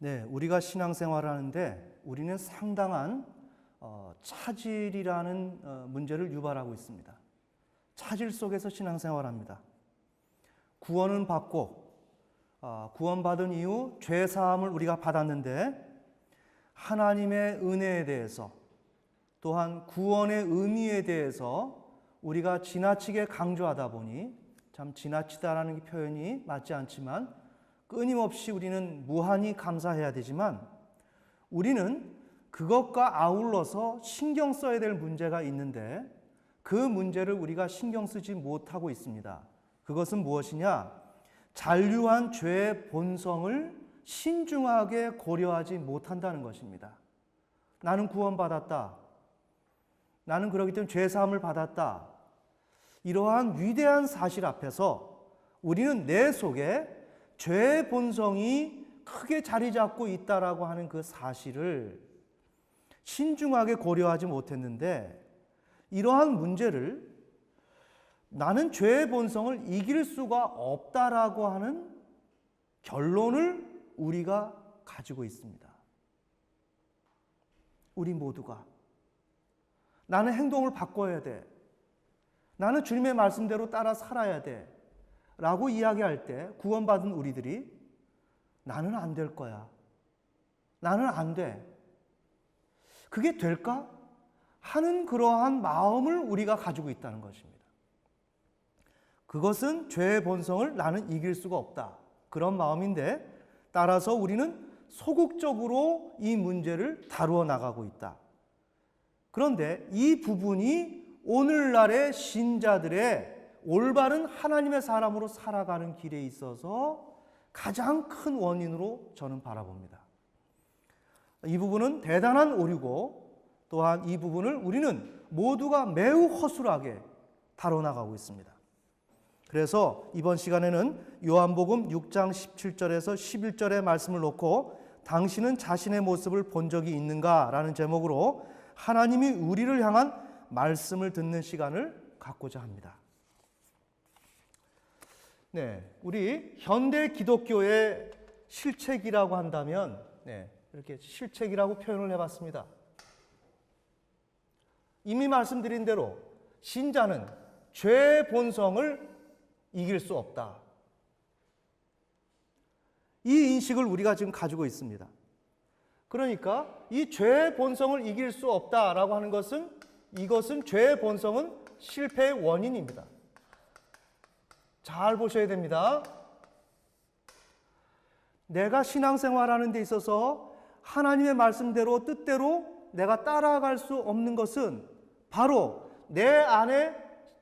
네, 우리가 신앙생활을 하는데 우리는 상당한 차질이라는 문제를 유발하고 있습니다. 차질 속에서 신앙생활합니다. 구원은 받고 구원받은 이후 죄사함을 우리가 받았는데 하나님의 은혜에 대해서 또한 구원의 의미에 대해서 우리가 지나치게 강조하다 보니 참 지나치다라는 표현이 맞지 않지만 끊임없이 우리는 무한히 감사해야 되지만 우리는 그것과 아울러서 신경 써야 될 문제가 있는데 그 문제를 우리가 신경 쓰지 못하고 있습니다. 그것은 무엇이냐? 잔류한 죄의 본성을 신중하게 고려하지 못한다는 것입니다. 나는 구원받았다. 나는 그렇기 때문에 죄사함을 받았다. 이러한 위대한 사실 앞에서 우리는 내 속에 죄의 본성이 크게 자리 잡고 있다라고 하는 그 사실을 신중하게 고려하지 못했는데 이러한 문제를 나는 죄의 본성을 이길 수가 없다라고 하는 결론을 우리가 가지고 있습니다. 우리 모두가 나는 행동을 바꿔야 돼. 나는 주님의 말씀대로 따라 살아야 돼. 라고 이야기할 때 구원받은 우리들이 나는 안 될 거야. 나는 안 돼. 그게 될까? 하는 그러한 마음을 우리가 가지고 있다는 것입니다. 그것은 죄의 본성을 나는 이길 수가 없다. 그런 마음인데 따라서 우리는 소극적으로 이 문제를 다루어 나가고 있다. 그런데 이 부분이 오늘날의 신자들의 올바른 하나님의 사람으로 살아가는 길에 있어서 가장 큰 원인으로 저는 바라봅니다. 이 부분은 대단한 오류고 또한 이 부분을 우리는 모두가 매우 허술하게 다뤄나가고 있습니다. 그래서 이번 시간에는 요한복음 6장 17절에서 11절의 말씀을 놓고 당신은 자신의 모습을 본 적이 있는가? 라는 제목으로 하나님이 우리를 향한 말씀을 듣는 시간을 갖고자 합니다. 네, 우리 현대 기독교의 실책이라고 한다면 이렇게 실책이라고 표현을 해봤습니다. 이미 말씀드린 대로 신자는 죄의 본성을 이길 수 없다. 이 인식을 우리가 지금 가지고 있습니다. 그러니까 이 죄의 본성을 이길 수 없다라고 하는 것은 이것은 죄의 본성은 실패의 원인입니다. 잘 보셔야 됩니다. 내가 신앙생활하는 데 있어서 하나님의 말씀대로 뜻대로 내가 따라갈 수 없는 것은 바로 내 안에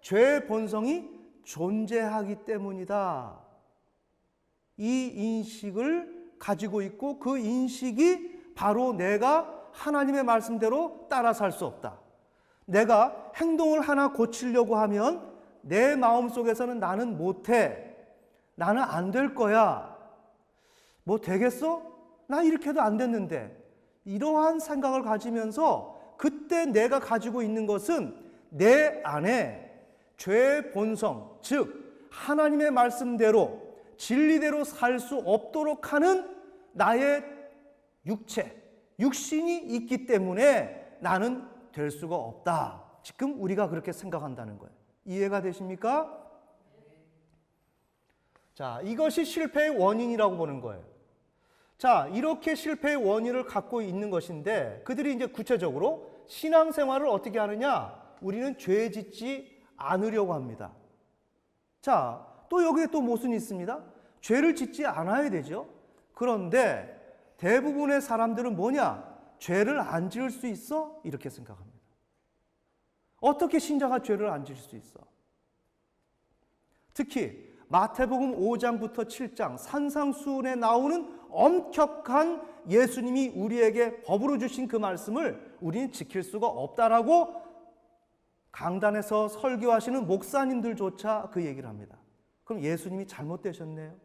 죄의 본성이 존재하기 때문이다. 이 인식을 가지고 있고 그 인식이 바로 내가 하나님의 말씀대로 따라 살 수 없다. 내가 행동을 하나 고치려고 하면 내 마음속에서는 나는 못해. 나는 안 될 거야. 뭐 되겠어? 나 이렇게 해도 안 됐는데. 이러한 생각을 가지면서 그때 내가 가지고 있는 것은 내 안에 죄의 본성, 즉 하나님의 말씀대로 진리대로 살 수 없도록 하는 나의 육체, 육신이 있기 때문에 나는 될 수가 없다. 지금 우리가 그렇게 생각한다는 거예요. 이해가 되십니까? 자, 이것이 실패의 원인이라고 보는 거예요. 자, 이렇게 실패의 원인을 갖고 있는 것인데 그들이 이제 구체적으로 신앙생활을 어떻게 하느냐? 우리는 죄 짓지 않으려고 합니다. 자, 또 여기에 또 모순이 있습니다. 죄를 짓지 않아야 되죠. 그런데 대부분의 사람들은 뭐냐? 죄를 안 지을 수 있어? 이렇게 생각합니다. 어떻게 신자가 죄를 안 지을 수 있어? 특히 마태복음 5장부터 7장 산상수훈에 나오는 엄격한 예수님이 우리에게 법으로 주신 그 말씀을 우리는 지킬 수가 없다라고 강단에서 설교하시는 목사님들조차 그 얘기를 합니다. 그럼 예수님이 잘못되셨네요.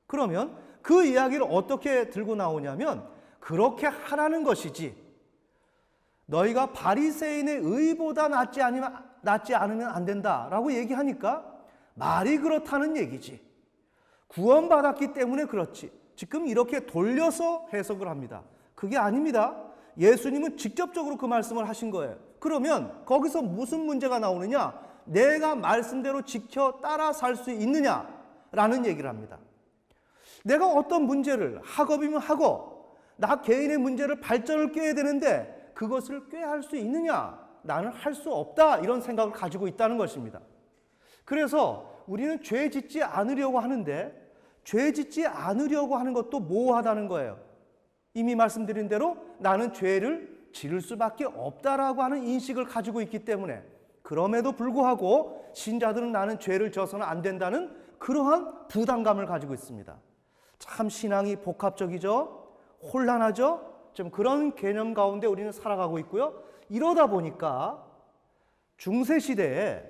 그러면 그 이야기를 어떻게 들고 나오냐면 그렇게 하라는 것이지 너희가 바리새인의 의보다 낫지 않으면 안 된다라고 얘기하니까 말이 그렇다는 얘기지. 구원받았기 때문에 그렇지. 지금 이렇게 돌려서 해석을 합니다. 그게 아닙니다. 예수님은 직접적으로 그 말씀을 하신 거예요. 그러면 거기서 무슨 문제가 나오느냐? 내가 말씀대로 지켜 따라 살 수 있느냐라는 얘기를 합니다. 내가 어떤 문제를 학업이면 학업, 나 개인의 문제를 발전을 꾀야 되는데 그것을 꾀할 수 있느냐? 나는 할 수 없다, 이런 생각을 가지고 있다는 것입니다. 그래서 우리는 죄 짓지 않으려고 하는데 죄 짓지 않으려고 하는 것도 모호하다는 거예요. 이미 말씀드린 대로 나는 죄를 지을 수밖에 없다라고 하는 인식을 가지고 있기 때문에, 그럼에도 불구하고 신자들은 나는 죄를 져서는 안 된다는 그러한 부담감을 가지고 있습니다. 참 신앙이 복합적이죠. 혼란하죠. 좀 그런 개념 가운데 우리는 살아가고 있고요. 이러다 보니까 중세시대에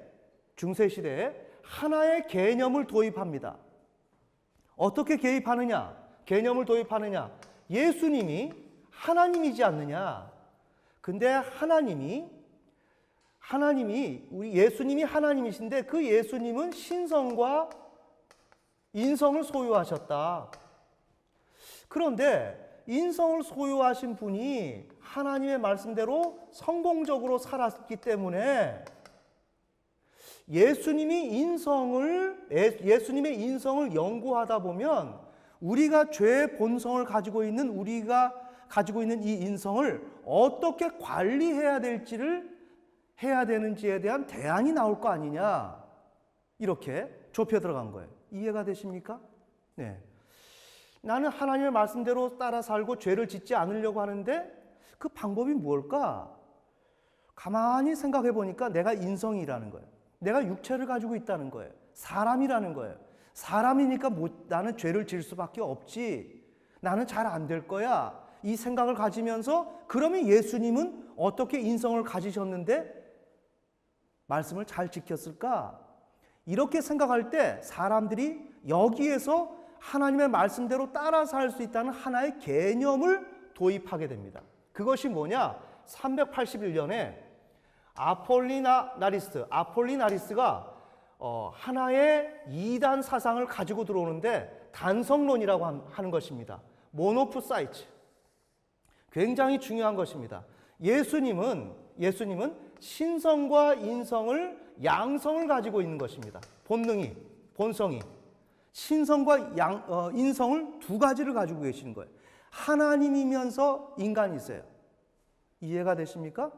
하나의 개념을 도입합니다. 어떻게 개념을 도입하느냐? 예수님이 하나님이지 않느냐? 근데 우리 예수님이 하나님이신데 그 예수님은 신성과 인성을 소유하셨다. 그런데 인성을 소유하신 분이 하나님의 말씀대로 성공적으로 살았기 때문에 예수님의 인성을 연구하다 보면 우리가 죄의 본성을 가지고 있는 이 인성을 어떻게 관리해야 되는지에 대한 대안이 나올 거 아니냐, 이렇게 좁혀 들어간 거예요. 이해가 되십니까? 네. 나는 하나님의 말씀대로 따라 살고 죄를 짓지 않으려고 하는데 그 방법이 뭘까? 가만히 생각해 보니까 내가 인성이라는 거예요. 내가 육체를 가지고 있다는 거예요. 사람이라는 거예요. 사람이니까 나는 죄를 지을 수밖에 없지. 나는 잘 안 될 거야. 이 생각을 가지면서 그러면 예수님은 어떻게 인성을 가지셨는데 말씀을 잘 지켰을까? 이렇게 생각할 때 사람들이 여기에서 하나님의 말씀대로 따라 살 수 있다는 하나의 개념을 도입하게 됩니다. 그것이 뭐냐? 381년에 아폴리나리스가 하나의 이단 사상을 가지고 들어오는데 단성론이라고 하는 것입니다. 모노프사이트. 굉장히 중요한 것입니다. 예수님은 신성과 인성을, 양성을 가지고 있는 것입니다. 본성이. 신성과 인성을 두 가지를 가지고 계시는 거예요. 하나님이면서 인간이세요. 이해가 되십니까?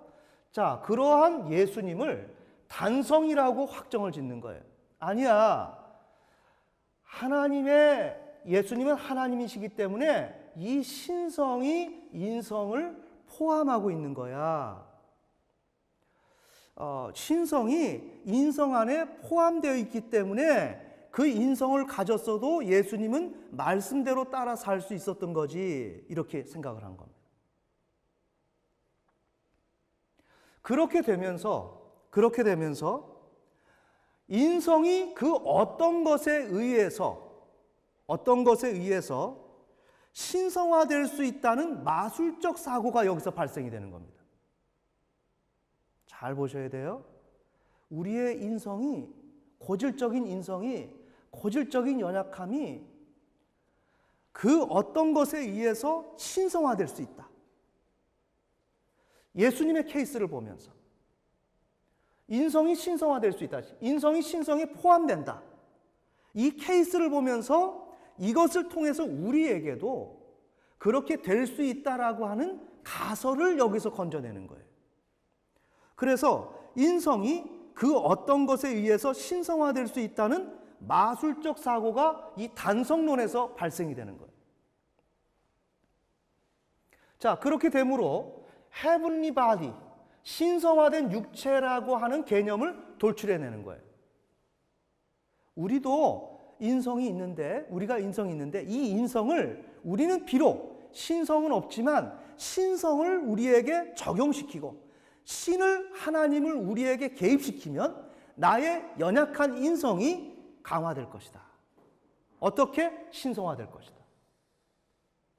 자, 그러한 예수님을 단성이라고 확정을 짓는 거예요. 아니야. 예수님은 하나님이시기 때문에 이 신성이 인성을 포함하고 있는 거야. 신성이 인성 안에 포함되어 있기 때문에 그 인성을 가졌어도 예수님은 말씀대로 따라 살 수 있었던 거지, 이렇게 생각을 한 겁니다. 그렇게 되면서 인성이 그 어떤 것에 의해서 신성화될 수 있다는 마술적 사고가 여기서 발생이 되는 겁니다. 잘 보셔야 돼요. 우리의 고질적인 연약함이 그 어떤 것에 의해서 신성화될 수 있다. 예수님의 케이스를 보면서 인성이 신성화될 수 있다. 인성이 신성에 포함된다. 이 케이스를 보면서 이것을 통해서 우리에게도 그렇게 될 수 있다라고 하는 가설을 여기서 건져내는 거예요. 그래서 인성이 그 어떤 것에 의해서 신성화될 수 있다는 마술적 사고가 이 단성론에서 발생이 되는 거예요. 자, 그렇게 되므로 heavenly body, 신성화된 육체라고 하는 개념을 돌출해내는 거예요. 우리가 인성이 있는데 이 인성을 우리는 비록 신성은 없지만 신성을 우리에게 적용시키고 하나님을 우리에게 개입시키면 나의 연약한 인성이 강화될 것이다. 어떻게? 신성화될 것이다.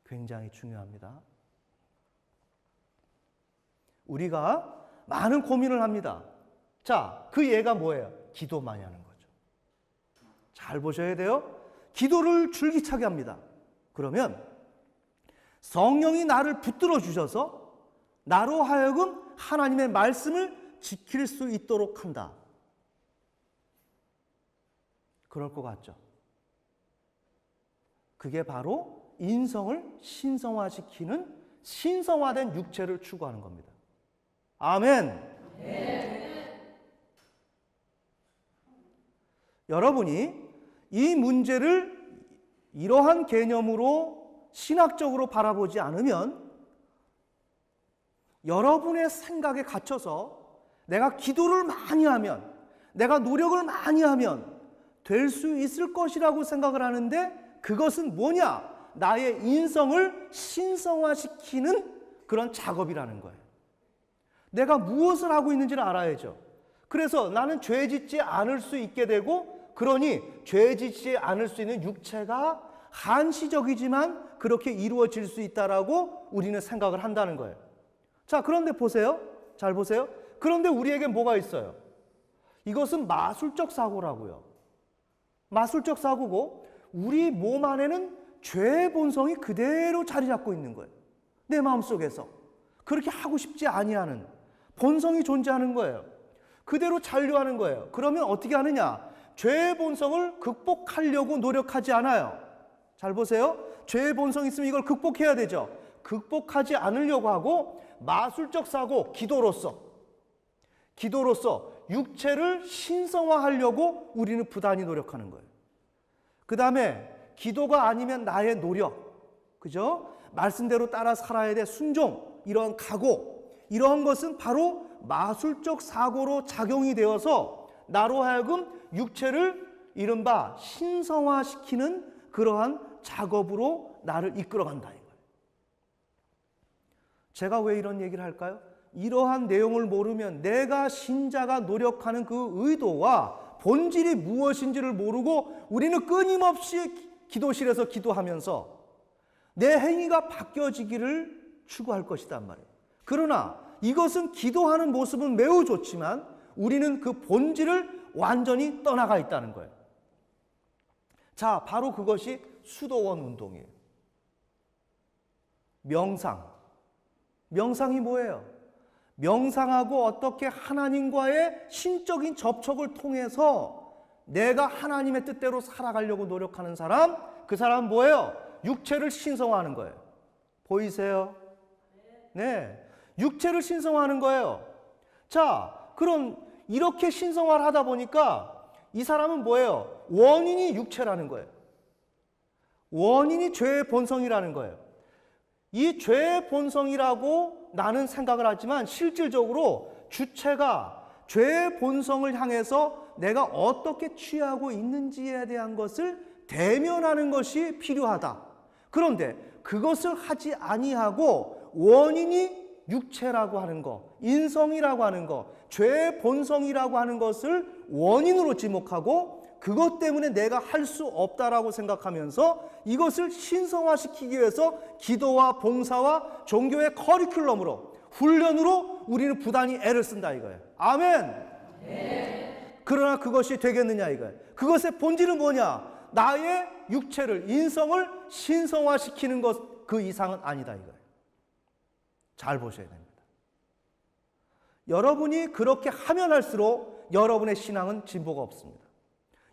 굉장히 중요합니다. 우리가 많은 고민을 합니다. 자, 그 예가 뭐예요? 기도 많이 하는 거죠. 잘 보셔야 돼요. 기도를 줄기차게 합니다. 그러면 성령이 나를 붙들어 주셔서 나로 하여금 하나님의 말씀을 지킬 수 있도록 한다. 그럴 것 같죠? 그게 바로 인성을 신성화시키는 신성화된 육체를 추구하는 겁니다. 아멘. 여러분이 이 문제를 이러한 개념으로 신학적으로 바라보지 않으면 여러분의 생각에 갇혀서 내가 기도를 많이 하면, 내가 노력을 많이 하면 될 수 있을 것이라고 생각을 하는데 그것은 뭐냐? 나의 인성을 신성화시키는 그런 작업이라는 거예요. 내가 무엇을 하고 있는지를 알아야죠. 그래서 나는 죄 짓지 않을 수 있게 되고, 그러니 죄 짓지 않을 수 있는 육체가 한시적이지만 그렇게 이루어질 수 있다라고 우리는 생각을 한다는 거예요. 자, 그런데 보세요. 잘 보세요. 그런데 우리에게 뭐가 있어요? 이것은 마술적 사고라고요. 마술적 사고고 우리 몸 안에는 죄의 본성이 그대로 자리 잡고 있는 거예요. 내 마음속에서 그렇게 하고 싶지 아니하는 본성이 존재하는 거예요. 그대로 잔류하는 거예요. 그러면 어떻게 하느냐? 죄의 본성을 극복하려고 노력하지 않아요. 잘 보세요. 죄의 본성이 있으면 이걸 극복해야 되죠. 극복하지 않으려고 하고 마술적 사고, 기도로서 육체를 신성화하려고 우리는 부단히 노력하는 거예요. 그 다음에 기도가 아니면 나의 노력, 그죠? 말씀대로 따라 살아야 돼 순종, 이런 각오, 이러한 것은 바로 마술적 사고로 작용이 되어서 나로 하여금 육체를 이른바 신성화시키는 그러한 작업으로 나를 이끌어간다 이거예요. 제가 왜 이런 얘기를 할까요? 이러한 내용을 모르면 내가 신자가 노력하는 그 의도와 본질이 무엇인지를 모르고 우리는 끊임없이 기도실에서 기도하면서 내 행위가 바뀌어지기를 추구할 것이란 말이에요. 그러나 이것은 기도하는 모습은 매우 좋지만 우리는 그 본질을 완전히 떠나가 있다는 거예요. 자, 바로 그것이 수도원 운동이에요. 명상이 뭐예요? 명상하고 어떻게 하나님과의 신적인 접촉을 통해서 내가 하나님의 뜻대로 살아가려고 노력하는 사람, 그 사람은 뭐예요? 육체를 신성화하는 거예요. 보이세요? 네, 육체를 신성화하는 거예요. 자, 그럼 이렇게 신성화를 하다 보니까 이 사람은 뭐예요? 원인이 육체라는 거예요. 원인이 죄의 본성이라는 거예요. 이 죄의 본성이라고 나는 생각을 하지만 실질적으로 주체가 죄의 본성을 향해서 내가 어떻게 취하고 있는지에 대한 것을 대면하는 것이 필요하다. 그런데 그것을 하지 아니하고 원인이 육체라고 하는 것, 인성이라고 하는 것, 죄의 본성이라고 하는 것을 원인으로 지목하고 그것 때문에 내가 할 수 없다라고 생각하면서 이것을 신성화시키기 위해서 기도와 봉사와 종교의 커리큘럼으로, 훈련으로 우리는 부단히 애를 쓴다 이거예요. 아멘. 네. 그러나 그것이 되겠느냐 이거예요. 그것의 본질은 뭐냐? 나의 육체를, 인성을 신성화시키는 것, 그 이상은 아니다 이거예요. 잘 보셔야 됩니다. 여러분이 그렇게 하면 할수록 여러분의 신앙은 진보가 없습니다.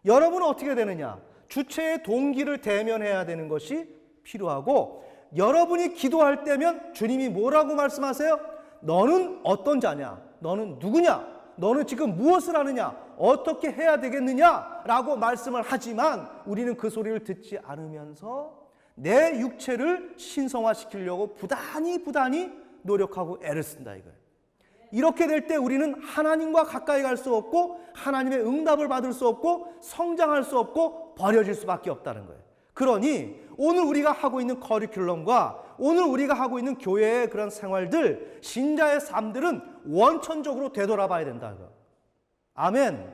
여러분은 어떻게 되느냐? 주체의 동기를 대면해야 되는 것이 필요하고, 여러분이 기도할 때면 주님이 뭐라고 말씀하세요? 너는 어떤 자냐? 너는 누구냐? 너는 지금 무엇을 하느냐? 어떻게 해야 되겠느냐? 라고 말씀을 하지만 우리는 그 소리를 듣지 않으면서 내 육체를 신성화시키려고 부단히 노력하고 애를 쓴다 이거예요. 이렇게 될 때 우리는 하나님과 가까이 갈 수 없고 하나님의 응답을 받을 수 없고 성장할 수 없고 버려질 수밖에 없다는 거예요. 그러니 오늘 우리가 하고 있는 커리큘럼과 오늘 우리가 하고 있는 교회의 그런 생활들, 신자의 삶들은 원천적으로 되돌아봐야 된다. 아멘.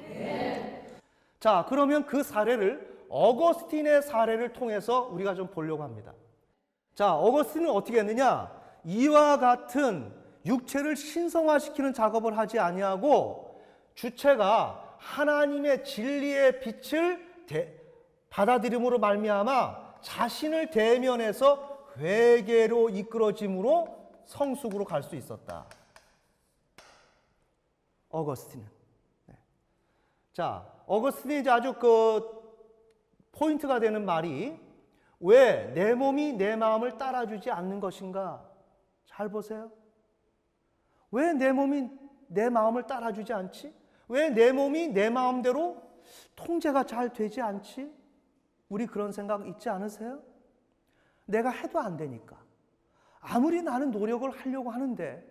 네. 자, 그러면 그 사례를 어거스틴의 사례를 통해서 우리가 좀 보려고 합니다. 자, 어거스틴은 어떻게 했느냐? 이와 같은 육체를 신성화시키는 작업을 하지 아니하고 주체가 하나님의 진리의 빛을 받아들임으로 말미암아 자신을 대면해서 회개로 이끌어짐으로 성숙으로 갈 수 있었다. 어거스틴은. 네. 자, 어거스틴이 이제 아주 포인트가 되는 말이 왜 내 몸이 내 마음을 따라주지 않는 것인가? 잘 보세요. 왜 내 몸이 내 마음을 따라주지 않지? 왜 내 몸이 내 마음대로 통제가 잘 되지 않지? 우리 그런 생각 있지 않으세요? 내가 해도 안 되니까. 아무리 나는 노력을 하려고 하는데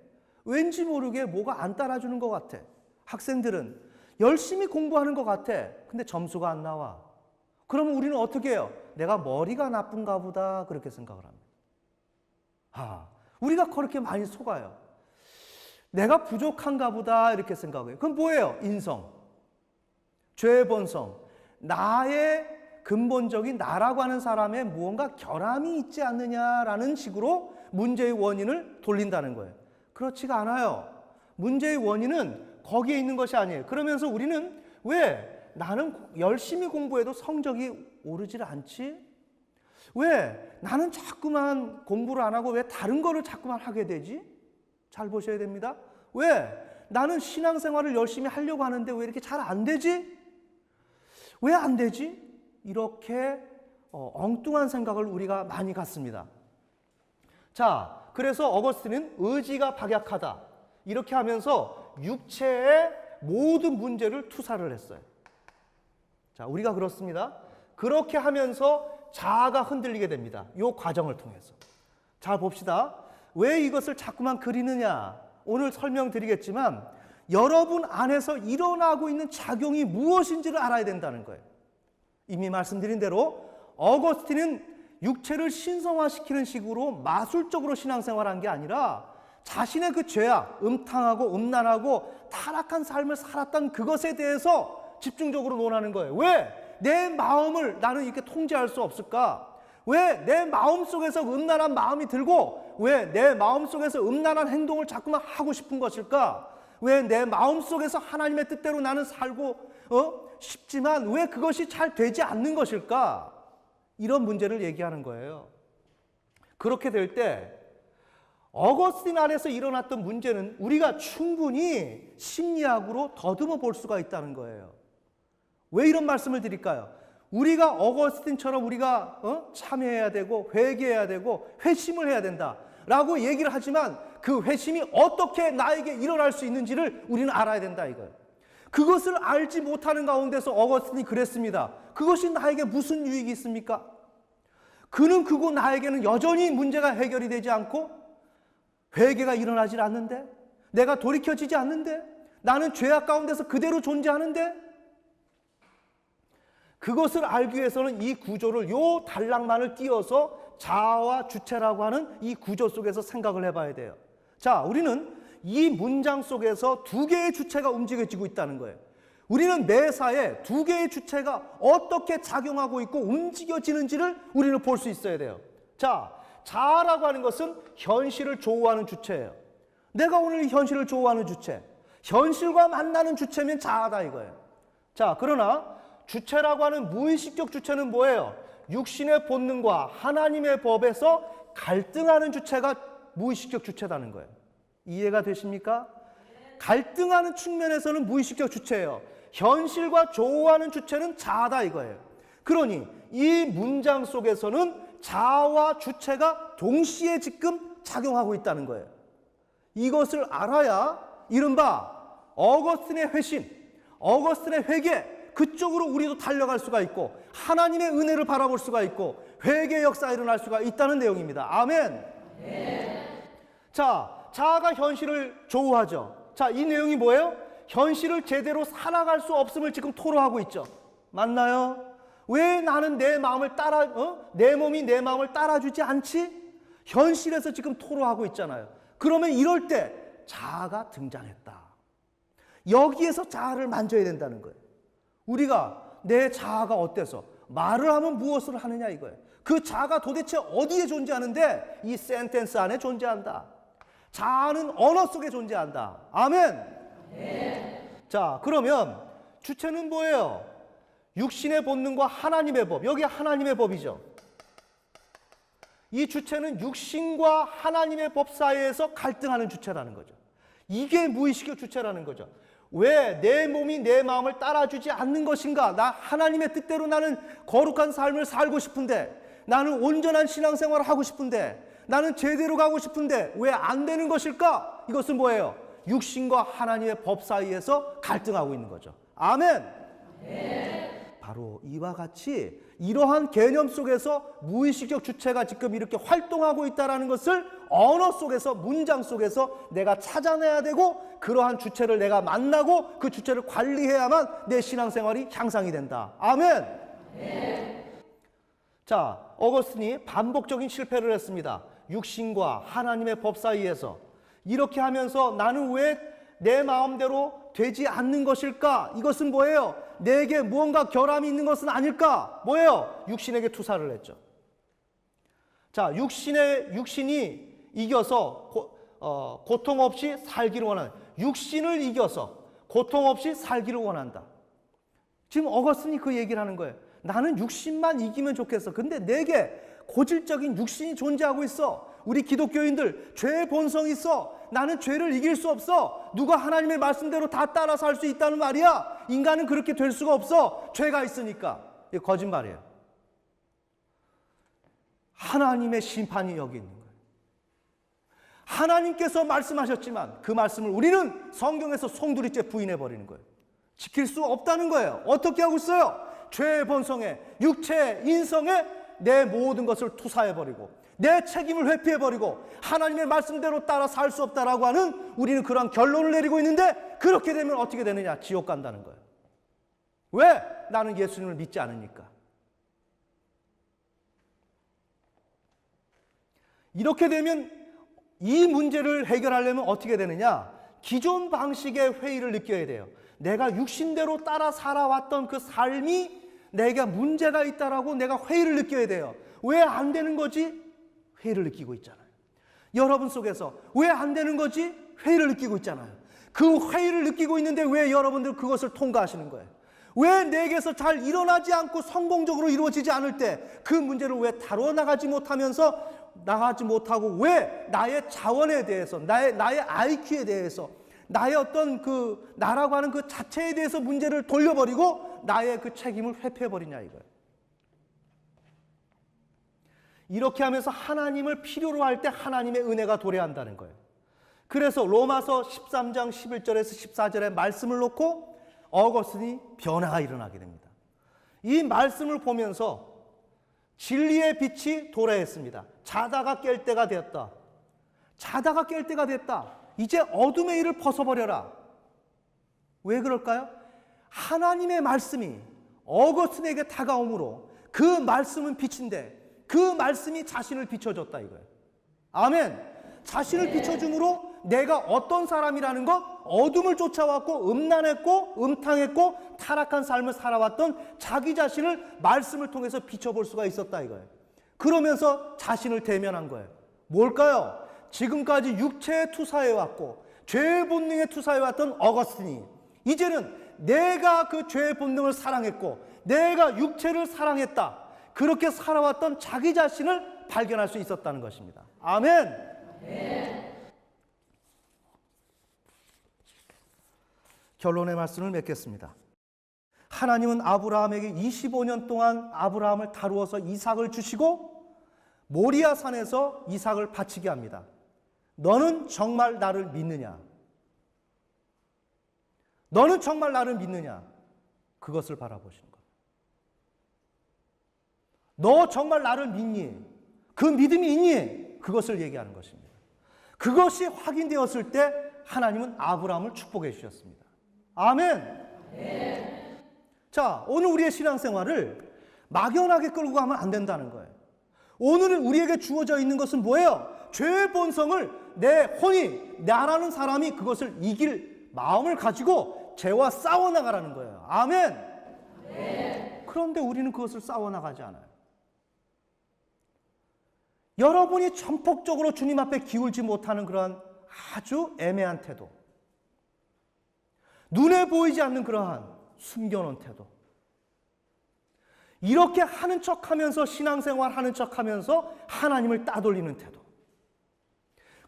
왠지 모르게 뭐가 안 따라주는 것 같아. 학생들은 열심히 공부하는 것 같아. 근데 점수가 안 나와. 그러면 우리는 어떻게 해요? 내가 머리가 나쁜가 보다 그렇게 생각을 합니다. 우리가 그렇게 많이 속아요. 내가 부족한가 보다 이렇게 생각해요. 그럼 뭐예요? 인성, 죄의 본성, 나의 근본적인 나라고 하는 사람의 무언가 결함이 있지 않느냐라는 식으로 문제의 원인을 돌린다는 거예요. 그렇지가 않아요. 문제의 원인은 거기에 있는 것이 아니에요. 그러면서 우리는 왜 나는 열심히 공부해도 성적이 오르질 않지? 왜 나는 자꾸만 공부를 안 하고 왜 다른 거를 자꾸만 하게 되지? 잘 보셔야 됩니다. 왜 나는 신앙생활을 열심히 하려고 하는데 왜 이렇게 잘 안 되지? 왜 안 되지? 이렇게 엉뚱한 생각을 우리가 많이 갖습니다. 자, 그래서 어거스틴은 의지가 박약하다 이렇게 하면서 육체의 모든 문제를 투사를 했어요. 자, 우리가 그렇습니다. 그렇게 하면서 자아가 흔들리게 됩니다. 이 과정을 통해서. 잘 봅시다. 왜 이것을 자꾸만 그리느냐? 오늘 설명드리겠지만 여러분 안에서 일어나고 있는 작용이 무엇인지를 알아야 된다는 거예요. 이미 말씀드린 대로 어거스틴은 육체를 신성화시키는 식으로 마술적으로 신앙생활한 게 아니라 자신의 그 죄악, 음탕하고 음란하고 타락한 삶을 살았던 그것에 대해서 집중적으로 논하는 거예요. 왜 내 마음을 나는 이렇게 통제할 수 없을까? 왜 내 마음속에서 음란한 마음이 들고 왜 내 마음속에서 음란한 행동을 자꾸만 하고 싶은 것일까? 왜 내 마음속에서 하나님의 뜻대로 나는 살고 싶지만 왜 그것이 잘 되지 않는 것일까? 이런 문제를 얘기하는 거예요. 그렇게 될 때 어거스틴 안에서 일어났던 문제는 우리가 충분히 심리학으로 더듬어 볼 수가 있다는 거예요. 왜 이런 말씀을 드릴까요? 우리가 어거스틴처럼 우리가 참여해야 되고 회개해야 되고 회심을 해야 된다라고 얘기를 하지만 그 회심이 어떻게 나에게 일어날 수 있는지를 우리는 알아야 된다 이거예요. 그것을 알지 못하는 가운데서 어거스틴이 그랬습니다. 그것이 나에게 무슨 유익이 있습니까? 그는 그고 나에게는 여전히 문제가 해결이 되지 않고 회개가 일어나질 않는데 내가 돌이켜지지 않는데 나는 죄악 가운데서 그대로 존재하는데 그것을 알기 위해서는 이 구조를 요 단락만을 띄어서 자아와 주체라고 하는 이 구조 속에서 생각을 해봐야 돼요. 자, 우리는 이 문장 속에서 두 개의 주체가 움직여지고 있다는 거예요. 우리는 매사에 두 개의 주체가 어떻게 작용하고 있고 움직여지는지를 우리는 볼 수 있어야 돼요. 자, 자아라고 하는 것은 현실을 조우하는 주체예요. 내가 오늘 현실을 조우하는 주체, 현실과 만나는 주체면 자아다 이거예요. 자, 그러나 주체라고 하는 무의식적 주체는 뭐예요? 육신의 본능과 하나님의 법에서 갈등하는 주체가 무의식적 주체라는 거예요. 이해가 되십니까? 갈등하는 측면에서는 무의식적 주체예요. 현실과 조우하는 주체는 자아다 이거예요. 그러니 이 문장 속에서는 자아와 주체가 동시에 지금 작용하고 있다는 거예요. 이것을 알아야 이른바 어거스틴의 회심, 어거스틴의 회개 그쪽으로 우리도 달려갈 수가 있고 하나님의 은혜를 바라볼 수가 있고 회개의 역사가 일어날 수가 있다는 내용입니다. 아멘. 자, 자아가 현실을 조우하죠. 자, 이 내용이 뭐예요? 현실을 제대로 살아갈 수 없음을 지금 토로하고 있죠. 맞나요? 왜 나는 내 마음을 내 몸이 내 마음을 따라주지 않지? 현실에서 지금 토로하고 있잖아요. 그러면 이럴 때 자아가 등장했다. 여기에서 자아를 만져야 된다는 거예요. 우리가 내 자아가 어때서 말을 하면 무엇을 하느냐 이거예요. 그 자아가 도대체 어디에 존재하는데 이 센텐스 안에 존재한다. 자아는 언어 속에 존재한다. 아멘. 네. 자, 그러면 주체는 뭐예요? 육신의 본능과 하나님의 법. 여기 하나님의 법이죠. 이 주체는 육신과 하나님의 법 사이에서 갈등하는 주체라는 거죠. 이게 무의식의 주체라는 거죠. 왜 내 몸이 내 마음을 따라주지 않는 것인가? 나 하나님의 뜻대로 나는 거룩한 삶을 살고 싶은데, 나는 온전한 신앙생활을 하고 싶은데, 나는 제대로 가고 싶은데 왜 안 되는 것일까? 이것은 뭐예요? 육신과 하나님의 법 사이에서 갈등하고 있는 거죠. 아멘. 네. 바로 이와 같이 이러한 개념 속에서 무의식적 주체가 지금 이렇게 활동하고 있다는 것을 언어 속에서, 문장 속에서 내가 찾아내야 되고, 그러한 주체를 내가 만나고 그 주체를 관리해야만 내 신앙생활이 향상이 된다. 아멘. 네. 자, 어거스틴이 반복적인 실패를 했습니다. 육신과 하나님의 법 사이에서. 이렇게 하면서 나는 왜 내 마음대로 되지 않는 것일까? 이것은 뭐예요? 내게 무언가 결함이 있는 것은 아닐까? 뭐예요? 육신에게 투사를 했죠. 자, 육신이 이겨서 고통 없이 살기를 원하는, 육신을 이겨서 고통 없이 살기를 원한다. 지금 어거스틴이 그 얘기를 하는 거예요. 나는 육신만 이기면 좋겠어. 근데 내게 고질적인 육신이 존재하고 있어. 우리 기독교인들 죄의 본성이 있어. 나는 죄를 이길 수 없어. 누가 하나님의 말씀대로 다 따라 살 수 있다는 말이야? 인간은 그렇게 될 수가 없어. 죄가 있으니까. 이게 거짓말이에요. 하나님의 심판이 여기 있는 거예요. 하나님께서 말씀하셨지만 그 말씀을 우리는 성경에서 송두리째 부인해버리는 거예요. 지킬 수 없다는 거예요. 어떻게 하고 있어요? 죄의 본성에, 육체의 인성에 내 모든 것을 투사해버리고 내 책임을 회피해버리고 하나님의 말씀대로 따라 살 수 없다라고 하는, 우리는 그런 결론을 내리고 있는데, 그렇게 되면 어떻게 되느냐? 지옥 간다는 거예요. 왜? 나는 예수님을 믿지 않으니까. 이렇게 되면 이 문제를 해결하려면 어떻게 되느냐? 기존 방식의 회의를 느껴야 돼요. 내가 육신대로 따라 살아왔던 그 삶이 내가 문제가 있다라고 내가 회의를 느껴야 돼요. 왜 안 되는 거지? 회의를 느끼고 있잖아요. 여러분 속에서 왜 안 되는 거지? 회의를 느끼고 있잖아요. 그 회의를 느끼고 있는데 왜 여러분들 그것을 통과하시는 거예요? 왜 내게서 잘 일어나지 않고 성공적으로 이루어지지 않을 때 그 문제를 왜 다뤄 나가지 못하고 왜 나의 자원에 대해서, 나의 IQ에 대해서, 나의 어떤 그 나라고 하는 그 자체에 대해서 문제를 돌려버리고 나의 그 책임을 회피해버리냐 이거예요. 이렇게 하면서 하나님을 필요로 할 때 하나님의 은혜가 도래한다는 거예요. 그래서 로마서 13장 11절에서 14절의 말씀을 놓고 어거스틴이 변화가 일어나게 됩니다. 이 말씀을 보면서 진리의 빛이 도래했습니다. 자다가 깰 때가 되었다. 자다가 깰 때가 됐다. 이제 어둠의 일을 벗어버려라. 왜 그럴까요? 하나님의 말씀이 어거스틴에게 다가오므로 그 말씀은 빛인데 그 말씀이 자신을 비춰줬다 이거예요. 아멘. 자신을 비춰줌으로 내가 어떤 사람이라는 것, 어둠을 쫓아왔고 음란했고 음탕했고 타락한 삶을 살아왔던 자기 자신을 말씀을 통해서 비춰볼 수가 있었다 이거예요. 그러면서 자신을 대면한 거예요. 뭘까요? 지금까지 육체에 투사해왔고 죄의 본능에 투사해왔던 어거스틴이 이제는 내가 그 죄의 본능을 사랑했고 내가 육체를 사랑했다. 그렇게 살아왔던 자기 자신을 발견할 수 있었다는 것입니다. 아멘. 네. 결론의 말씀을 맺겠습니다. 하나님은 아브라함에게 25년 동안 아브라함을 다루어서 이삭을 주시고 모리아 산에서 이삭을 바치게 합니다. 너는 정말 나를 믿느냐? 너는 정말 나를 믿느냐? 그것을 바라보시는 거예요. 너 정말 나를 믿니? 그 믿음이 있니? 그것을 얘기하는 것입니다. 그것이 확인되었을 때 하나님은 아브라함을 축복해 주셨습니다. 아멘. 네. 자, 오늘 우리의 신앙생활을 막연하게 끌고 가면 안 된다는 거예요. 오늘은 우리에게 주어져 있는 것은 뭐예요? 죄의 본성을 내 혼이, 나라는 사람이 그것을 이길 마음을 가지고 죄와 싸워나가라는 거예요. 아멘. 네. 그런데 우리는 그것을 싸워나가지 않아요. 여러분이 전폭적으로 주님 앞에 기울지 못하는 그러한 아주 애매한 태도, 눈에 보이지 않는 그러한 숨겨놓은 태도, 이렇게 하는 척하면서 신앙생활 하는 척하면서 하나님을 따돌리는 태도.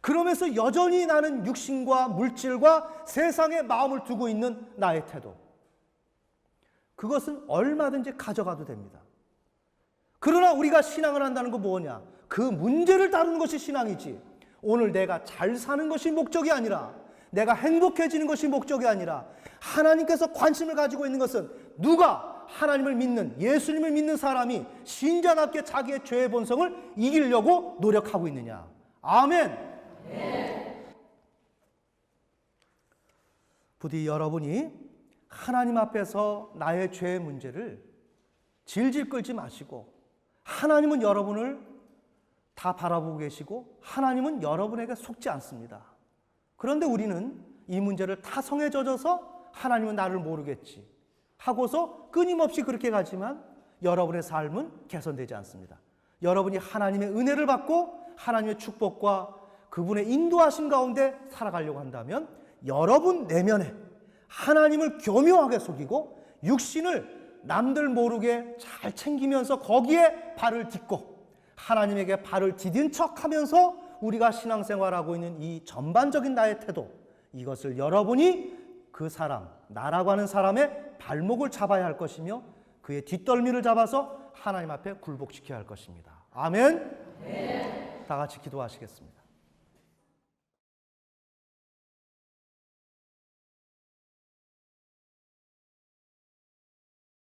그러면서 여전히 나는 육신과 물질과 세상에 마음을 두고 있는 나의 태도. 그것은 얼마든지 가져가도 됩니다. 그러나 우리가 신앙을 한다는 건 뭐냐? 그 문제를 다루는 것이 신앙이지. 오늘 내가 잘 사는 것이 목적이 아니라, 내가 행복해지는 것이 목적이 아니라, 하나님께서 관심을 가지고 있는 것은 누가 하나님을 믿는, 예수님을 믿는 사람이 신자답게 자기의 죄의 본성을 이기려고 노력하고 있느냐. 아멘. 네. 부디 여러분이 하나님 앞에서 나의 죄의 문제를 질질 끌지 마시고, 하나님은 여러분을 다 바라보고 계시고 하나님은 여러분에게 속지 않습니다. 그런데 우리는 이 문제를 타성에 젖어서 하나님은 나를 모르겠지 하고서 끊임없이 그렇게 가지만 여러분의 삶은 개선되지 않습니다. 여러분이 하나님의 은혜를 받고 하나님의 축복과 그분의 인도하심 가운데 살아가려고 한다면 여러분 내면에 하나님을 교묘하게 속이고 육신을 남들 모르게 잘 챙기면서 거기에 발을 딛고 하나님에게 발을 디딘 척하면서 우리가 신앙생활하고 있는 이 전반적인 나의 태도, 이것을 여러분이 그 사람, 나라고 하는 사람의 발목을 잡아야 할 것이며 그의 뒷덜미를 잡아서 하나님 앞에 굴복시켜야 할 것입니다. 아멘. 네. 다 같이 기도하시겠습니다.